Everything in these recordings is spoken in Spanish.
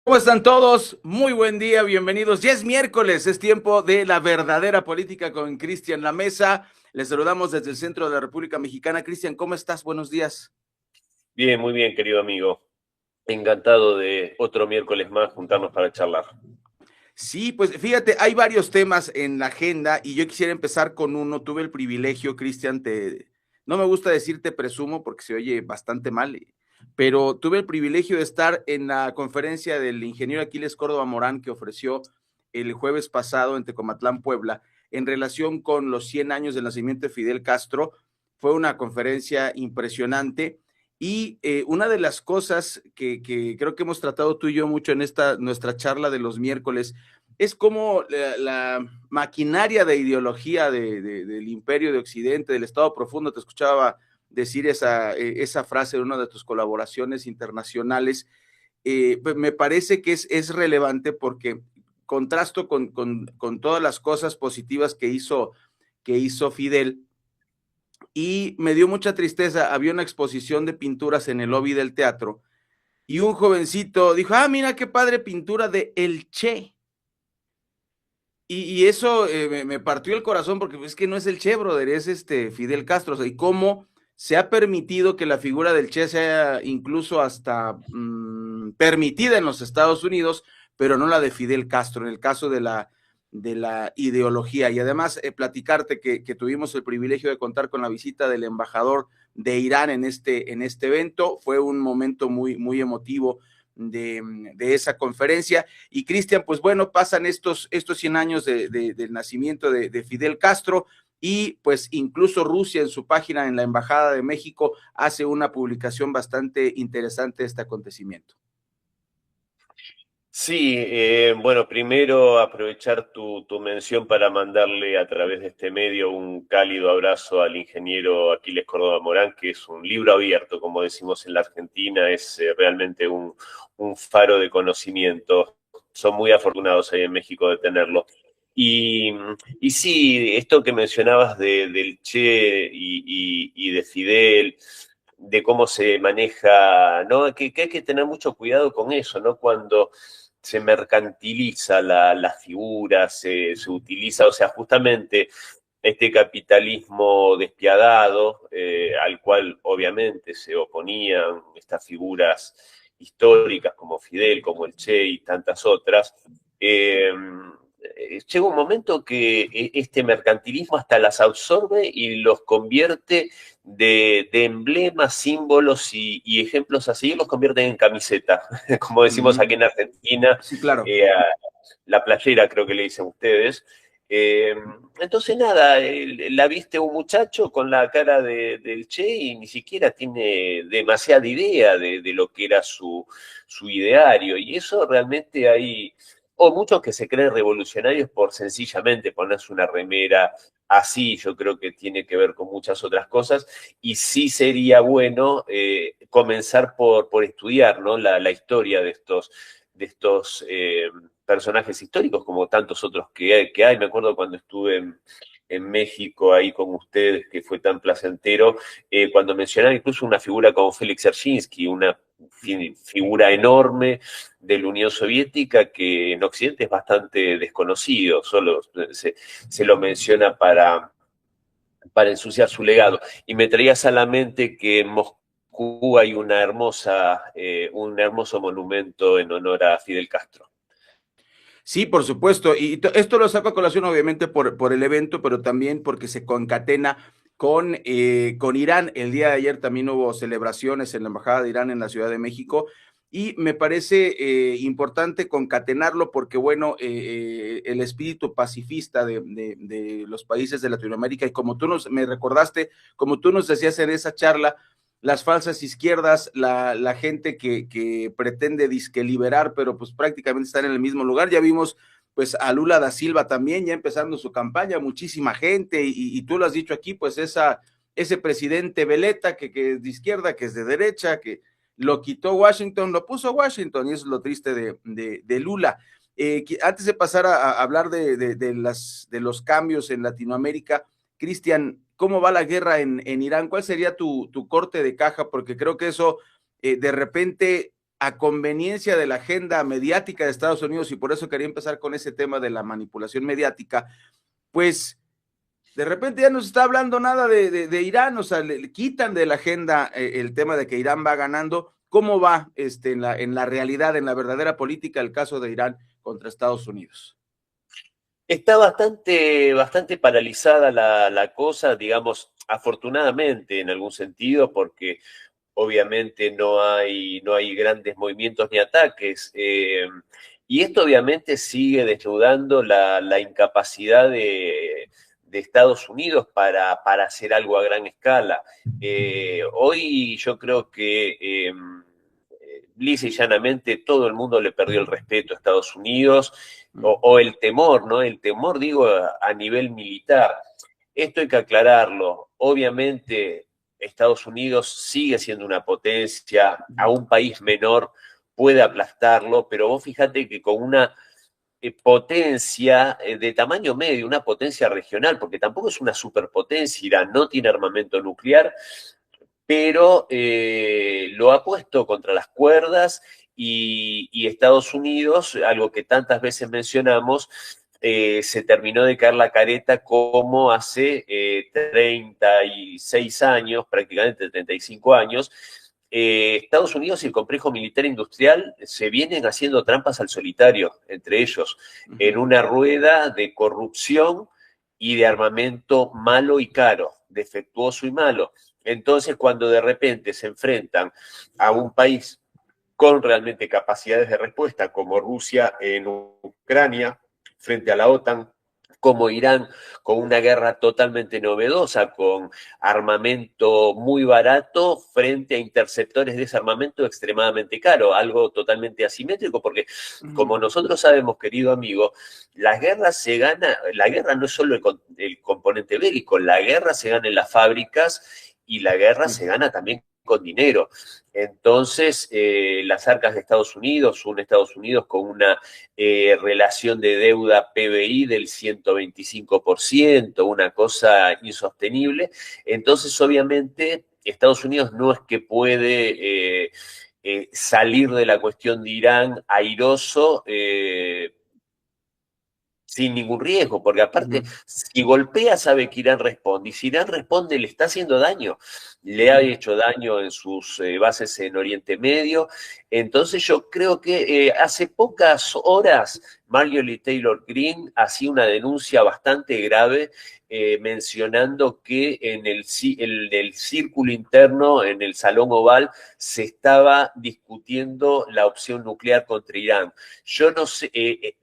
¿Cómo están todos? Muy buen día, bienvenidos. Ya es miércoles, es tiempo de la verdadera política con Cristian La Mesa. Les saludamos desde el centro de la República Mexicana. Cristian, ¿cómo estás? Buenos días. Bien, muy bien, querido amigo. Encantado de otro miércoles más juntarnos para charlar. Sí, pues fíjate, hay varios temas en la agenda y yo quisiera empezar con uno. Tuve el privilegio, Cristian, no me gusta decirte presumo porque se oye bastante mal, pero tuve el privilegio de estar en la conferencia del ingeniero Aquiles Córdoba Morán que ofreció el jueves pasado en Tecomatlán, Puebla, en relación con los 100 años del nacimiento de Fidel Castro. Fue una conferencia impresionante. Y una de las cosas que creo que hemos tratado tú y yo mucho en esta nuestra charla de los miércoles es como la maquinaria de ideología del imperio de Occidente, del Estado profundo. Te escuchaba decir esa frase de una de tus colaboraciones internacionales. Me parece que es relevante porque contrasto con todas las cosas positivas que hizo Fidel, y me dio mucha tristeza. Había una exposición de pinturas en el lobby del teatro y un jovencito dijo, mira qué padre pintura de El Che. Y eso me partió el corazón porque es que no es el Che, brother, es Fidel Castro. O sea, y cómo se ha permitido que la figura del Che sea incluso hasta permitida en los Estados Unidos, pero no la de Fidel Castro, en el caso de la ideología. Y además, platicarte que tuvimos el privilegio de contar con la visita del embajador de Irán en este evento. Fue un momento muy, muy emotivo de esa conferencia. Y Cristian, pues bueno, pasan estos 100 años del nacimiento de Fidel Castro, y pues incluso Rusia en su página en la Embajada de México hace una publicación bastante interesante de este acontecimiento. Sí, bueno, primero aprovechar tu mención para mandarle a través de este medio un cálido abrazo al ingeniero Aquiles Córdoba Morán, que es un libro abierto, como decimos en la Argentina, es realmente un faro de conocimiento. Son muy afortunados ahí en México de tenerlo. Y, y sí, esto que mencionabas del Che y de Fidel, de cómo se maneja, ¿no? Que hay que tener mucho cuidado con eso, ¿no? Cuando se mercantiliza la figura, se utiliza, o sea, justamente este capitalismo despiadado, al cual obviamente se oponían estas figuras históricas como Fidel, como el Che y tantas otras. eh, Llega un momento que este mercantilismo hasta las absorbe y los convierte de emblemas, símbolos y ejemplos así, los convierte en camiseta, como Uh decimos -huh. aquí en Argentina, Sí, claro. la playera creo que le dicen ustedes. Eh, entonces nada, la viste un muchacho con la cara del Che y ni siquiera tiene demasiada idea de lo que era su ideario. Y eso realmente hay, o muchos que se creen revolucionarios por sencillamente ponerse una remera así, yo creo que tiene que ver con muchas otras cosas. Y sí sería bueno comenzar por estudiar, ¿no? La historia de estos personajes históricos, como tantos otros que hay. Me acuerdo cuando estuve en México ahí con ustedes, que fue tan placentero, cuando mencionaban incluso una figura como Félix Dzerzhinsky, una figura enorme de la Unión Soviética que en Occidente es bastante desconocido, solo se lo menciona para ensuciar su legado. Y me traías a la mente que en Moscú hay un hermoso monumento en honor a Fidel Castro. Sí, por supuesto. Y esto lo saco a colación obviamente por el evento, pero también porque se concatena con Irán. El día de ayer también hubo celebraciones en la Embajada de Irán en la Ciudad de México, y me parece importante concatenarlo porque, bueno, el espíritu pacifista de los países de Latinoamérica, y como me recordaste, como tú nos decías en esa charla, las falsas izquierdas, la gente que pretende disque liberar, pero pues prácticamente están en el mismo lugar. Ya vimos pues a Lula da Silva también ya empezando su campaña, muchísima gente, y tú lo has dicho aquí, pues ese presidente veleta que es de izquierda, que es de derecha, que lo quitó Washington, lo puso Washington, y eso es lo triste de Lula. Antes de pasar a hablar de los cambios en Latinoamérica, Cristian, ¿cómo va la guerra en Irán? ¿Cuál sería tu corte de caja? Porque creo que eso de repente a conveniencia de la agenda mediática de Estados Unidos, y por eso quería empezar con ese tema de la manipulación mediática, pues de repente ya no se está hablando nada de Irán, o sea, le quitan de la agenda el tema de que Irán va ganando. ¿Cómo va en la realidad, en la verdadera política, el caso de Irán contra Estados Unidos? Está bastante paralizada la cosa, digamos, afortunadamente en algún sentido, porque obviamente no hay grandes movimientos ni ataques. Y esto obviamente sigue desnudando la incapacidad de Estados Unidos para hacer algo a gran escala. Hoy yo creo que lisa y llanamente todo el mundo le perdió el respeto a Estados Unidos o el temor, ¿no? El temor, digo, a nivel militar. Esto hay que aclararlo. Obviamente, Estados Unidos sigue siendo una potencia, a un país menor puede aplastarlo, pero vos fíjate que con una potencia de tamaño medio, una potencia regional, porque tampoco es una superpotencia, Irán no tiene armamento nuclear, pero lo ha puesto contra las cuerdas y Estados Unidos, algo que tantas veces mencionamos, se terminó de caer la careta como hace 36 años, prácticamente 35 años. Estados Unidos y el complejo militar industrial se vienen haciendo trampas al solitario, entre ellos, en una rueda de corrupción y de armamento malo y caro, defectuoso y malo. Entonces, cuando de repente se enfrentan a un país con realmente capacidades de respuesta, como Rusia en Ucrania, frente a la OTAN, como Irán, con una guerra totalmente novedosa, con armamento muy barato frente a interceptores de ese armamento extremadamente caro, algo totalmente asimétrico, porque como nosotros sabemos, querido amigo, la guerra no es solo el componente bélico, la guerra se gana en las fábricas y la guerra se gana también con dinero. Entonces, las arcas de Estados Unidos, un Estados Unidos con una relación de deuda PBI del 125%, una cosa insostenible. Entonces, obviamente, Estados Unidos no es que puede salir de la cuestión de Irán airoso, sin ningún riesgo, porque aparte, si golpea, sabe que Irán responde, y si Irán responde, le está haciendo daño, le ha hecho daño en sus bases en Oriente Medio. Entonces yo creo que hace pocas horas Marjorie Taylor Greene hacía una denuncia bastante grave mencionando que en el círculo interno, en el Salón Oval, se estaba discutiendo la opción nuclear contra Irán. Yo no sé,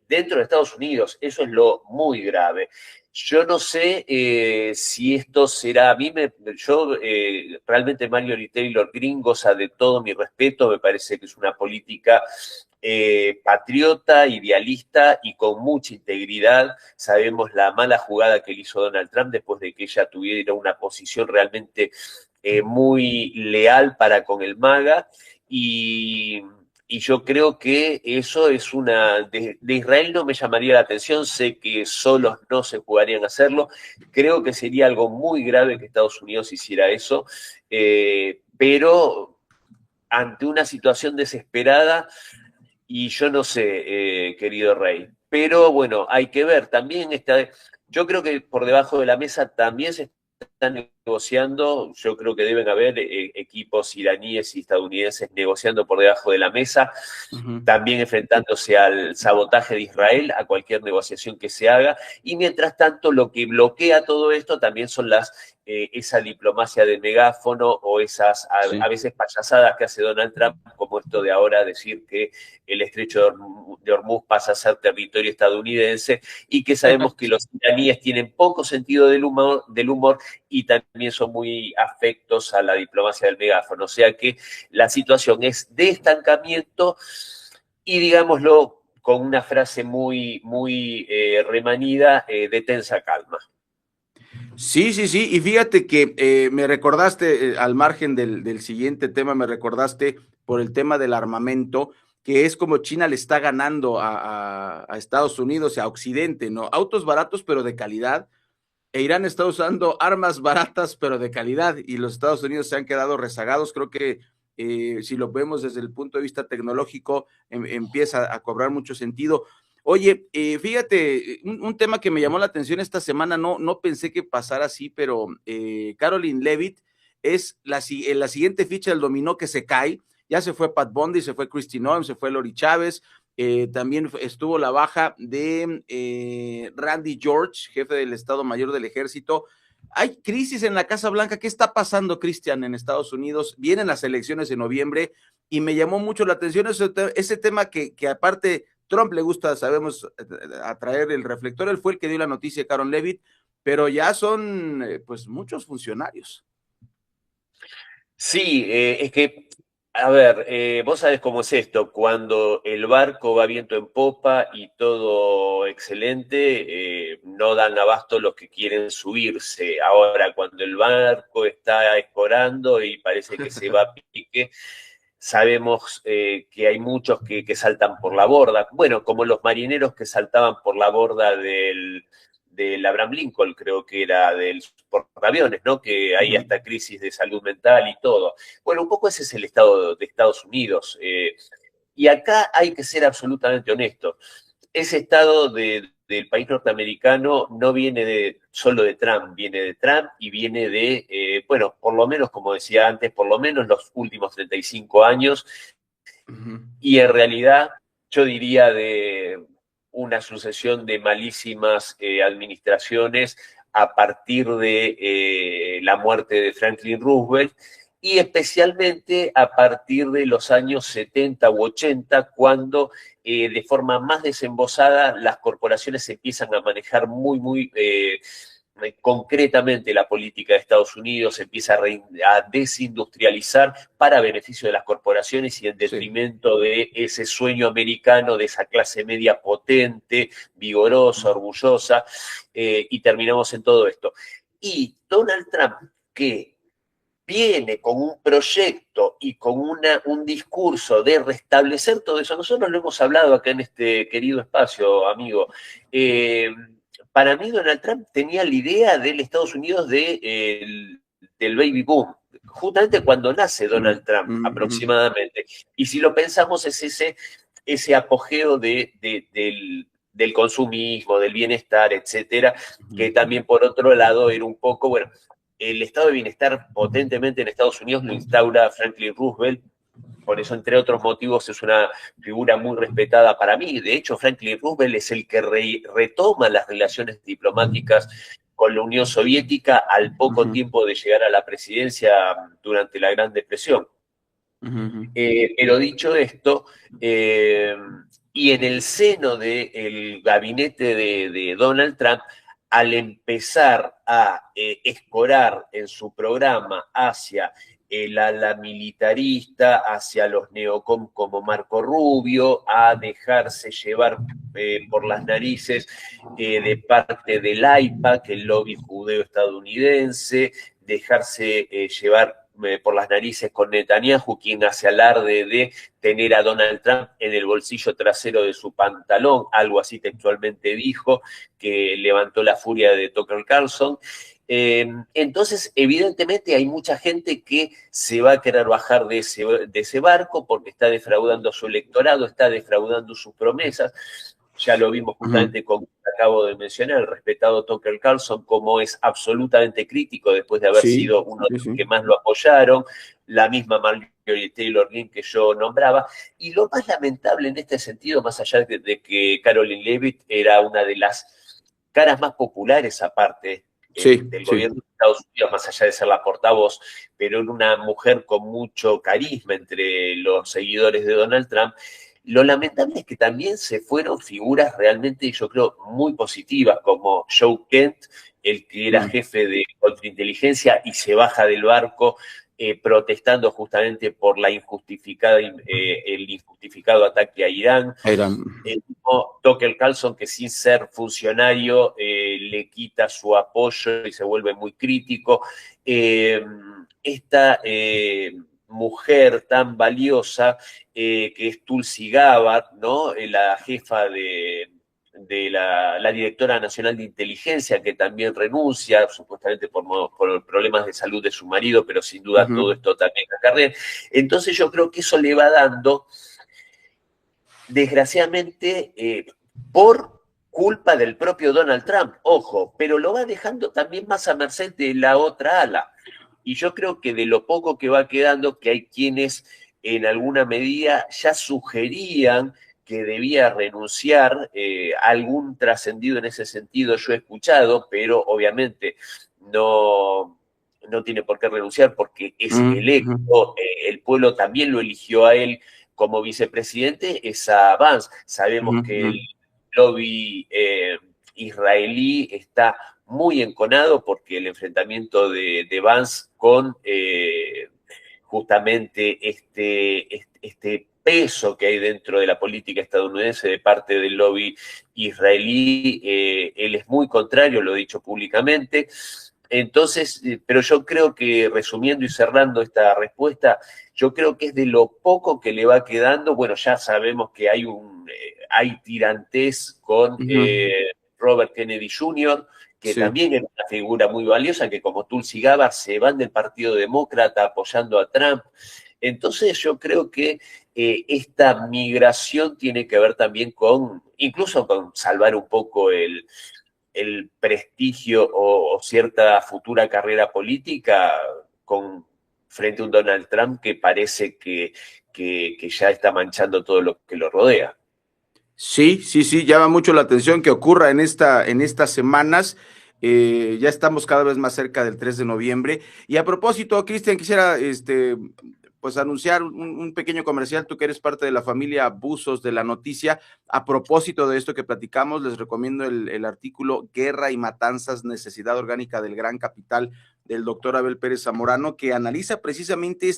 dentro de Estados Unidos, eso es lo muy grave. Yo no sé si esto será, realmente Marjorie Taylor Greene goza de todo mi respeto, me parece que es una política patriota, idealista y con mucha integridad. Sabemos la mala jugada que le hizo Donald Trump después de que ella tuviera una posición realmente muy leal para con el MAGA y yo creo que eso es de Israel no me llamaría la atención, sé que solos no se jugarían a hacerlo, creo que sería algo muy grave que Estados Unidos hiciera eso, pero ante una situación desesperada, y yo no sé, querido Rey, pero bueno, hay que ver, también yo creo que por debajo de la mesa también se están negociando, yo creo que deben haber equipos iraníes y estadounidenses negociando por debajo de la mesa, también enfrentándose al sabotaje de Israel, a cualquier negociación que se haga, y mientras tanto lo que bloquea todo esto también son esa diplomacia de megáfono o esas a veces payasadas que hace Donald Trump, como esto de ahora decir que el estrecho de Hormuz pasa a ser territorio estadounidense y que sabemos que los iraníes tienen poco sentido del humor y también son muy afectos a la diplomacia del megáfono. O sea que la situación es de estancamiento y, digámoslo con una frase muy remanida, de tensa calma. Sí, sí, sí, y fíjate que me recordaste, al margen del siguiente tema, me recordaste por el tema del armamento, que es como China le está ganando a Estados Unidos, a Occidente, ¿no? Autos baratos pero de calidad, e Irán está usando armas baratas pero de calidad, y los Estados Unidos se han quedado rezagados. Creo que si lo vemos desde el punto de vista tecnológico, empieza a cobrar mucho sentido. Oye, fíjate, un tema que me llamó la atención esta semana, no pensé que pasara así, pero Caroline Levitt es la siguiente ficha del dominó que se cae. Ya se fue Pat Bundy, se fue Christy Noem, se fue Lori Chávez, también estuvo la baja de Randy George, jefe del Estado Mayor del Ejército. Hay crisis en la Casa Blanca. ¿Qué está pasando, Cristian, en Estados Unidos? Vienen las elecciones en noviembre y me llamó mucho la atención ese tema que aparte Trump le gusta, sabemos, atraer el reflector. Él fue el que dio la noticia de Caron Levitt, pero ya son pues muchos funcionarios. Sí, es que, a ver, vos sabés cómo es esto, cuando el barco va viento en popa y todo excelente, no dan abasto los que quieren subirse. Ahora, cuando el barco está escorando y parece que se va a pique, sabemos que hay muchos que saltan por la borda, bueno, como los marineros que saltaban por la borda del Abraham Lincoln, creo que era del portaaviones, ¿no? Que hay hasta crisis de salud mental y todo. Bueno, un poco ese es el estado de Estados Unidos. Y acá hay que ser absolutamente honesto. Ese estado del país norteamericano no viene solo de Trump, viene de Trump y viene de, bueno, por lo menos, como decía antes, por lo menos los últimos 35 años, y en realidad yo diría de una sucesión de malísimas administraciones a partir de la muerte de Franklin Roosevelt y especialmente a partir de los años 70 u 80, cuando de forma más desembosada las corporaciones empiezan a manejar muy concretamente la política de Estados Unidos, empieza a desindustrializar para beneficio de las corporaciones y en detrimento de ese sueño americano, de esa clase media potente, vigorosa, orgullosa, y terminamos en todo esto. Y Donald Trump, que viene con un proyecto y con un discurso de restablecer todo eso. Nosotros lo hemos hablado acá en este querido espacio, amigo. Para mí, Donald Trump tenía la idea del Estados Unidos del baby boom, justamente cuando nace Donald Trump, aproximadamente. Y si lo pensamos, es ese apogeo del consumismo, del bienestar, etcétera, que también por otro lado era un poco, bueno, el estado de bienestar potentemente en Estados Unidos lo instaura Franklin Roosevelt, por eso, entre otros motivos, es una figura muy respetada para mí. De hecho, Franklin Roosevelt es el que retoma las relaciones diplomáticas con la Unión Soviética al poco tiempo de llegar a la presidencia durante la Gran Depresión. Pero dicho esto, y en el seno del gabinete de Donald Trump, al empezar a escorar en su programa hacia el ala militarista, hacia los neocon como Marco Rubio, a dejarse llevar por las narices de parte del AIPAC, el lobby judeo estadounidense, dejarse llevar por las narices con Netanyahu, quien hace alarde de tener a Donald Trump en el bolsillo trasero de su pantalón, algo así textualmente dijo, que levantó la furia de Tucker Carlson. Entonces, evidentemente hay mucha gente que se va a querer bajar de ese barco porque está defraudando a su electorado, está defraudando sus promesas. Ya lo vimos justamente con que acabo de mencionar, el respetado Tucker Carlson, como es absolutamente crítico después de haber sido uno de los que más lo apoyaron, la misma Marjorie Taylor Greene que yo nombraba. Y lo más lamentable en este sentido, más allá de que Caroline Levitt era una de las caras más populares aparte del gobierno de Estados Unidos, más allá de ser la portavoz, pero era una mujer con mucho carisma entre los seguidores de Donald Trump. Lo lamentable es que también se fueron figuras realmente, yo creo, muy positivas, como Joe Kent, el que era jefe de contrainteligencia y se baja del barco protestando justamente por el injustificado ataque a Irán. El mismo Tucker Carlson, que sin ser funcionario le quita su apoyo y se vuelve muy crítico. Esta mujer tan valiosa que es Tulsi Gabbard, ¿no? La jefa de la directora nacional de inteligencia, que también renuncia, supuestamente por problemas de salud de su marido, pero sin duda todo esto también acarrea. Entonces yo creo que eso le va dando, desgraciadamente, por culpa del propio Donald Trump, ojo, pero lo va dejando también más a merced de la otra ala. Y yo creo que de lo poco que va quedando, que hay quienes en alguna medida ya sugerían que debía renunciar, algún trascendido en ese sentido yo he escuchado, pero obviamente no tiene por qué renunciar porque es electo, el pueblo también lo eligió a él como vicepresidente, es a Vance. Sabemos que el lobby israelí está muy enconado porque el enfrentamiento de Vance con justamente este peso que hay dentro de la política estadounidense de parte del lobby israelí, él es muy contrario, lo he dicho públicamente. Entonces, pero yo creo que, resumiendo y cerrando esta respuesta, yo creo que es de lo poco que le va quedando. Bueno, ya sabemos que hay tirantes con Robert Kennedy Jr., que sí, también era una figura muy valiosa, que como Tulsi Gabbard se van del Partido Demócrata apoyando a Trump. Entonces yo creo que esta migración tiene que ver también incluso con salvar un poco el prestigio o cierta futura carrera política frente a un Donald Trump que parece que ya está manchando todo lo que lo rodea. Sí, llama mucho la atención que ocurra en estas semanas. Ya estamos cada vez más cerca del 3 de noviembre. Y a propósito, Cristian, quisiera pues anunciar un pequeño comercial. Tú que eres parte de la familia Buzos de la Noticia. A propósito de esto que platicamos, les recomiendo el artículo Guerra y Matanzas, Necesidad Orgánica del Gran Capital, del doctor Abel Pérez Zamorano, que analiza precisamente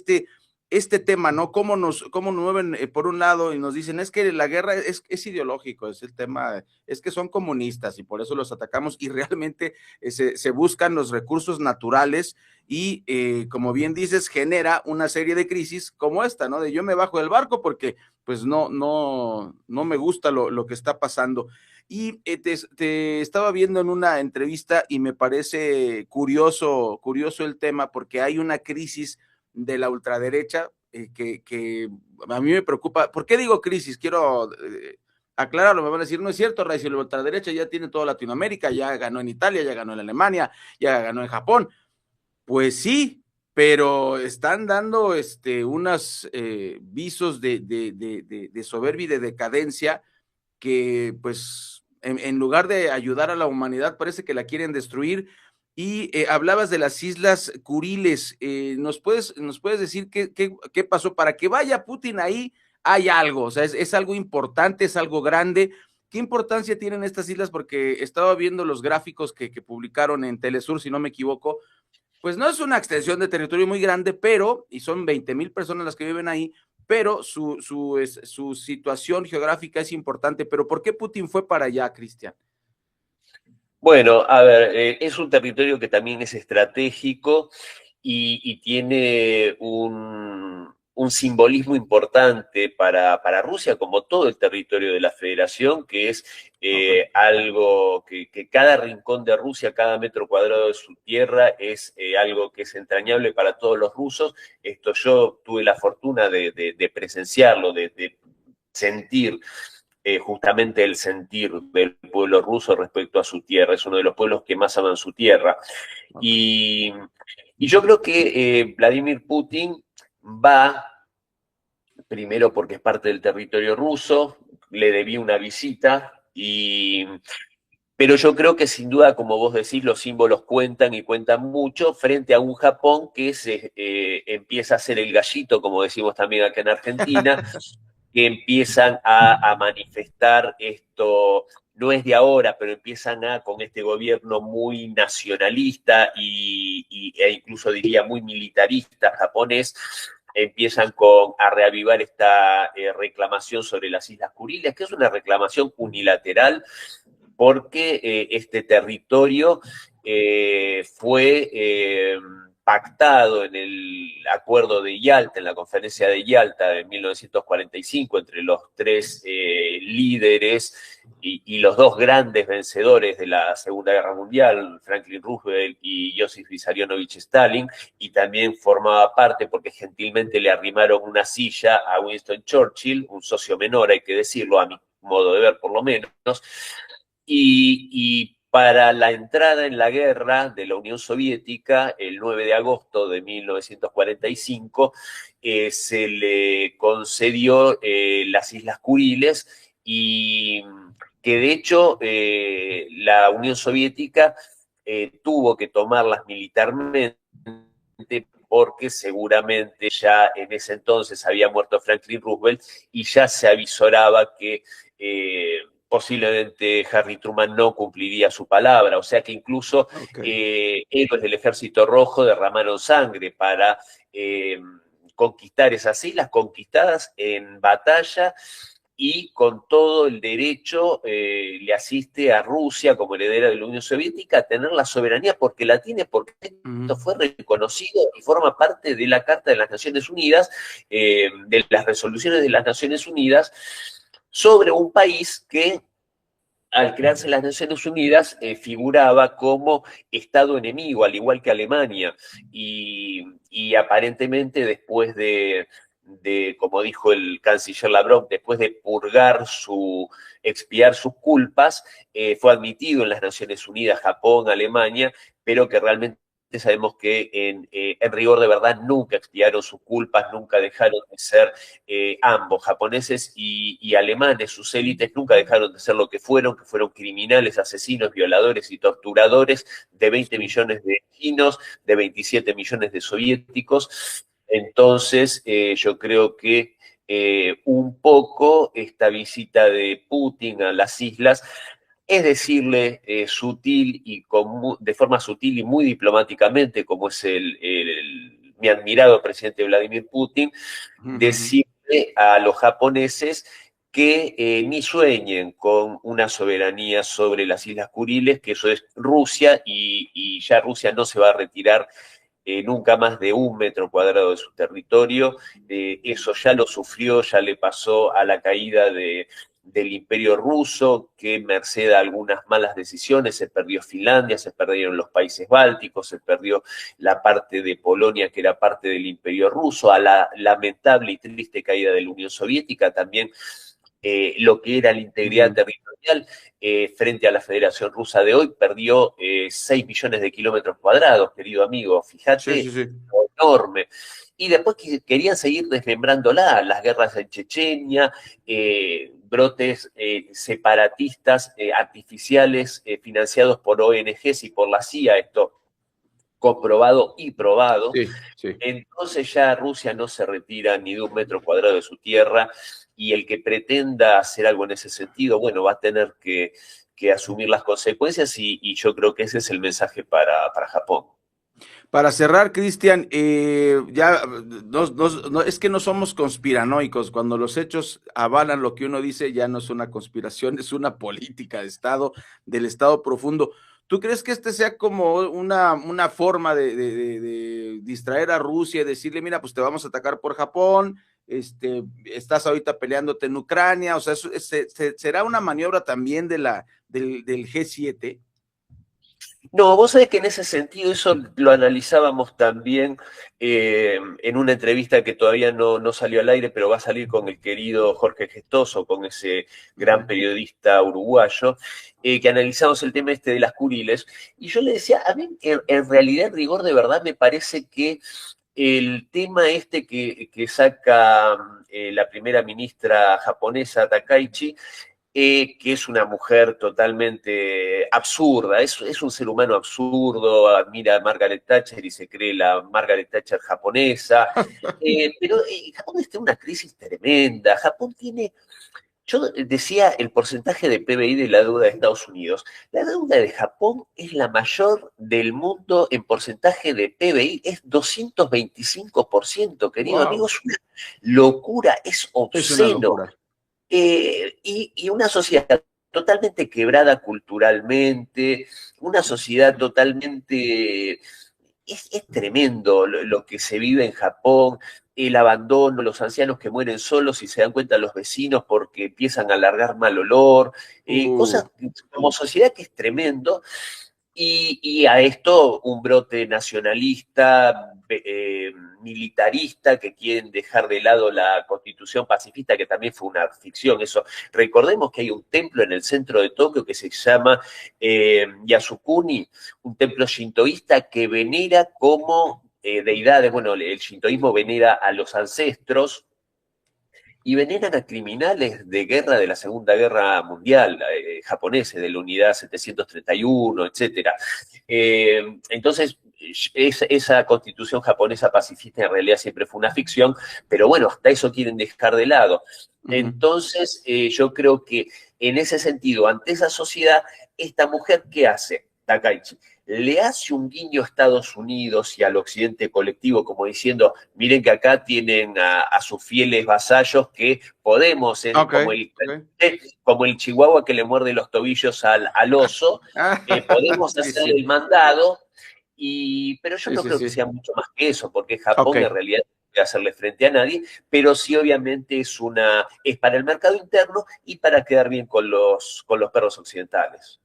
este tema, ¿no? Cómo nos mueven por un lado y nos dicen, es que la guerra es ideológico, es el tema, es que son comunistas y por eso los atacamos, y realmente se buscan los recursos naturales y, como bien dices, genera una serie de crisis como esta, ¿no? De yo me bajo del barco porque pues no me gusta lo que está pasando. Y te estaba viendo en una entrevista y me parece curioso el tema, porque hay una crisis de la ultraderecha que a mí me preocupa. ¿Por qué digo crisis? Quiero aclararlo. Me van a decir, no es cierto, Ray, si la ultraderecha ya tiene toda Latinoamérica, ya ganó en Italia, ya ganó en Alemania, ya ganó en Japón. Pues sí, pero están dando unos visos de soberbia y de decadencia que, pues, en lugar de ayudar a la humanidad, parece que la quieren destruir. Y hablabas de las Islas Kuriles. ¿Nos puedes decir qué pasó? Para que vaya Putin ahí, hay algo, o sea, es algo importante, es algo grande. ¿Qué importancia tienen estas islas? Porque estaba viendo los gráficos que publicaron en Telesur, si no me equivoco. Pues no es una extensión de territorio muy grande, pero, y son 20,000 personas las que viven ahí, pero su situación geográfica es importante. Pero ¿por qué Putin fue para allá, Cristian? Bueno, a ver, es un territorio que también es estratégico y tiene un simbolismo importante para Rusia, como todo el territorio de la Federación, que es algo que cada rincón de Rusia, cada metro cuadrado de su tierra, es algo que es entrañable para todos los rusos. Esto yo tuve la fortuna de presenciarlo, de sentir justamente el sentir del pueblo ruso respecto a su tierra. Es uno de los pueblos que más aman su tierra. Y yo creo que Vladimir Putin va, primero porque es parte del territorio ruso, le debía una visita, pero yo creo que sin duda, como vos decís, los símbolos cuentan y cuentan mucho frente a un Japón que empieza a ser el gallito, como decimos también acá en Argentina, que empiezan a manifestar esto, no es de ahora, pero empiezan con este gobierno muy nacionalista e incluso diría muy militarista japonés, empiezan a reavivar esta reclamación sobre las Islas Kuriles, que es una reclamación unilateral porque este territorio fue pactado en el acuerdo de Yalta, en la conferencia de Yalta de 1945, entre los tres líderes y los dos grandes vencedores de la Segunda Guerra Mundial, Franklin Roosevelt y Joseph Vissarionovich Stalin, y también formaba parte, porque gentilmente le arrimaron una silla a Winston Churchill, un socio menor, hay que decirlo, a mi modo de ver por lo menos, y para la entrada en la guerra de la Unión Soviética, el 9 de agosto de 1945, se le concedió las Islas Kuriles y que de hecho la Unión Soviética tuvo que tomarlas militarmente porque seguramente ya en ese entonces había muerto Franklin Roosevelt y ya se avisoraba que posiblemente Harry Truman no cumpliría su palabra, o sea que incluso héroes del Ejército Rojo derramaron sangre para conquistar esas islas, conquistadas en batalla y con todo el derecho le asiste a Rusia como heredera de la Unión Soviética a tener la soberanía porque la tiene, porque esto fue reconocido y forma parte de la Carta de las Naciones Unidas, de las resoluciones de las Naciones Unidas, sobre un país que al crearse las Naciones Unidas figuraba como Estado enemigo, al igual que Alemania, y aparentemente después como dijo el canciller Lavrov, después de expiar sus culpas, fue admitido en las Naciones Unidas, Japón, Alemania, pero que realmente sabemos que en rigor de verdad nunca expiaron sus culpas, nunca dejaron de ser ambos, japoneses y alemanes, sus élites nunca dejaron de ser lo que fueron criminales, asesinos, violadores y torturadores de 20 millones de chinos, de 27 millones de soviéticos. Entonces, yo creo que un poco esta visita de Putin a las islas es decirle de forma sutil y muy diplomáticamente, como es mi admirado presidente Vladimir Putin, decirle a los japoneses que ni sueñen con una soberanía sobre las Islas Kuriles, que eso es Rusia, y ya Rusia no se va a retirar nunca más de 1 metro cuadrado de su territorio. Eso ya lo sufrió, ya le pasó a la caída del Imperio Ruso, que merced a algunas malas decisiones se perdió Finlandia, se perdieron los países bálticos, se perdió la parte de Polonia que era parte del Imperio Ruso, a la lamentable y triste caída de la Unión Soviética, también lo que era la integridad territorial frente a la Federación Rusa de hoy, perdió 6 millones de kilómetros cuadrados, querido amigo, fíjate, enorme. Y después querían seguir desmembrándola, las guerras en Chechenia, brotes separatistas artificiales financiados por ONGs y por la CIA, esto comprobado y probado. Entonces ya Rusia no se retira ni de 1 metro cuadrado de su tierra, y el que pretenda hacer algo en ese sentido, bueno, va a tener que asumir las consecuencias, y yo creo que ese es el mensaje para Japón. Para cerrar, Cristian, ya es que no somos conspiranoicos. Cuando los hechos avalan lo que uno dice, ya no es una conspiración, es una política de Estado, del Estado profundo. ¿Tú crees que este sea como una forma de distraer a Rusia y decirle, mira, pues te vamos a atacar por Japón, estás ahorita peleándote en Ucrania? O sea, ¿será una maniobra también del G7? No, vos sabés que en ese sentido eso lo analizábamos también en una entrevista que todavía no salió al aire, pero va a salir con el querido Jorge Gestoso, con ese gran periodista uruguayo, que analizamos el tema de las Kuriles, y yo le decía, a mí en realidad, en rigor de verdad, me parece que el tema que saca la primera ministra japonesa, Takaichi, que es una mujer totalmente absurda, es un ser humano absurdo, admira a Margaret Thatcher y se cree la Margaret Thatcher japonesa, pero Japón está en una crisis tremenda. Japón tiene, yo decía el porcentaje de PBI de la deuda de Estados Unidos. La deuda de Japón es la mayor del mundo en porcentaje de PBI, es 225%, querido amigo, es una locura, es obsceno. Es una locura. Y una sociedad totalmente quebrada culturalmente, una sociedad totalmente... Es tremendo lo que se vive en Japón. el abandono, los ancianos que mueren solos y se dan cuenta los vecinos porque empiezan a largar mal olor, cosas como sociedad que es tremendo. Y a esto un brote nacionalista, militarista, que quieren dejar de lado la constitución pacifista, que también fue una ficción. Eso. Recordemos que hay un templo en el centro de Tokio que se llama Yasukuni, un templo shintoísta que venera como deidades. Bueno, el shintoísmo venera a los ancestros, y veneran a criminales de guerra de la Segunda Guerra Mundial, japoneses, de la unidad 731, etcétera. Entonces, esa constitución japonesa pacifista en realidad siempre fue una ficción, pero bueno, hasta eso quieren dejar de lado. Entonces, yo creo que en ese sentido, ante esa sociedad, esta mujer, ¿qué hace? Takaichi le hace un guiño a Estados Unidos y al occidente colectivo, como diciendo, miren que acá tienen a sus fieles vasallos que podemos, como el chihuahua que le muerde los tobillos al oso, podemos hacer el mandado, pero yo no creo que sea mucho más que eso, porque Japón en realidad no puede hacerle frente a nadie, pero sí obviamente es para el mercado interno y para quedar bien con los perros occidentales.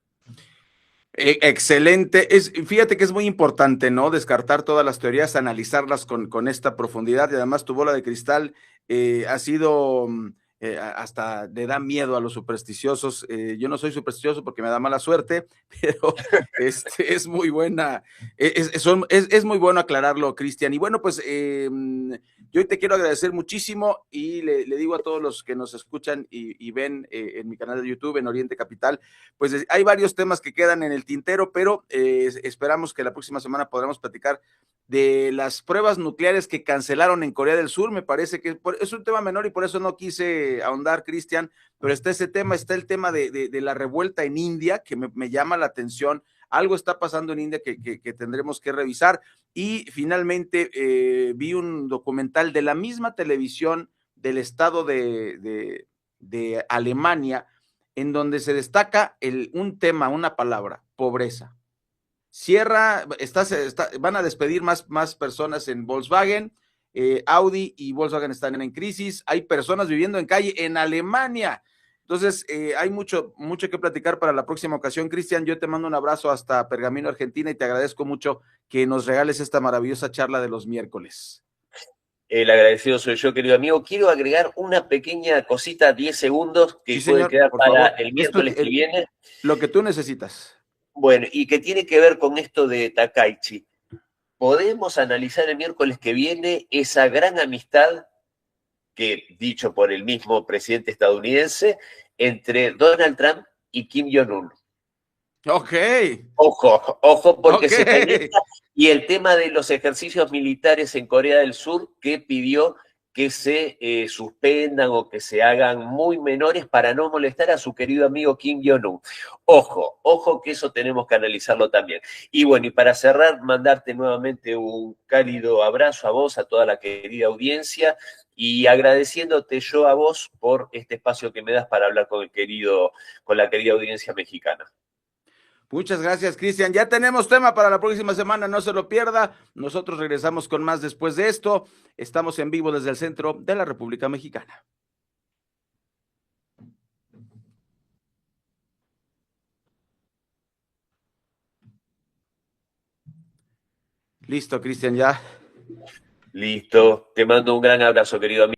Excelente. Fíjate que es muy importante, ¿no? Descartar todas las teorías, analizarlas con esta profundidad, y además tu bola de cristal ha sido, hasta le da miedo a los supersticiosos. Yo no soy supersticioso porque me da mala suerte, pero es muy buena, es muy bueno aclararlo, Cristian. Y bueno, pues yo te quiero agradecer muchísimo y le digo a todos los que nos escuchan y ven en mi canal de YouTube, en Oriente Capital, pues hay varios temas que quedan en el tintero, pero esperamos que la próxima semana podamos platicar de las pruebas nucleares que cancelaron en Corea del Sur. Me parece que es un tema menor y por eso no quise ahondar, Cristian, pero está ese tema, está el tema de la revuelta en India, que me llama la atención. Algo está pasando en India que tendremos que revisar. Y finalmente vi un documental de la misma televisión del estado de Alemania, en donde se destaca un tema, una palabra: pobreza. Van a despedir más personas en Volkswagen, Audi y Volkswagen están en crisis, hay personas viviendo en calle en Alemania. Entonces, hay mucho que platicar para la próxima ocasión. Cristian, yo te mando un abrazo hasta Pergamino, Argentina, y te agradezco mucho que nos regales esta maravillosa charla de los miércoles. El agradecido soy yo, querido amigo. Quiero agregar una pequeña cosita, 10 segundos, que Sí, puede señor, quedar por para favor. el miércoles que viene. Lo que tú necesitas. Bueno, y que tiene que ver con esto de Takaichi. Podemos analizar el miércoles que viene esa gran amistad que, dicho por el mismo presidente estadounidense, entre Donald Trump y Kim Jong-un. Ok. Ojo, porque se conecta. Y el tema de los ejercicios militares en Corea del Sur, que pidió que se suspendan o que se hagan muy menores para no molestar a su querido amigo Kim Jong-un. Ojo que eso tenemos que analizarlo también. Y bueno, y para cerrar, mandarte nuevamente un cálido abrazo a vos, a toda la querida audiencia, y agradeciéndote yo a vos por este espacio que me das para hablar con la querida audiencia mexicana. Muchas gracias, Cristian. Ya tenemos tema para la próxima semana, no se lo pierda. Nosotros regresamos con más después de esto. Estamos en vivo desde el centro de la República Mexicana. Listo, Cristian, ya. Listo. Te mando un gran abrazo, querido amigo.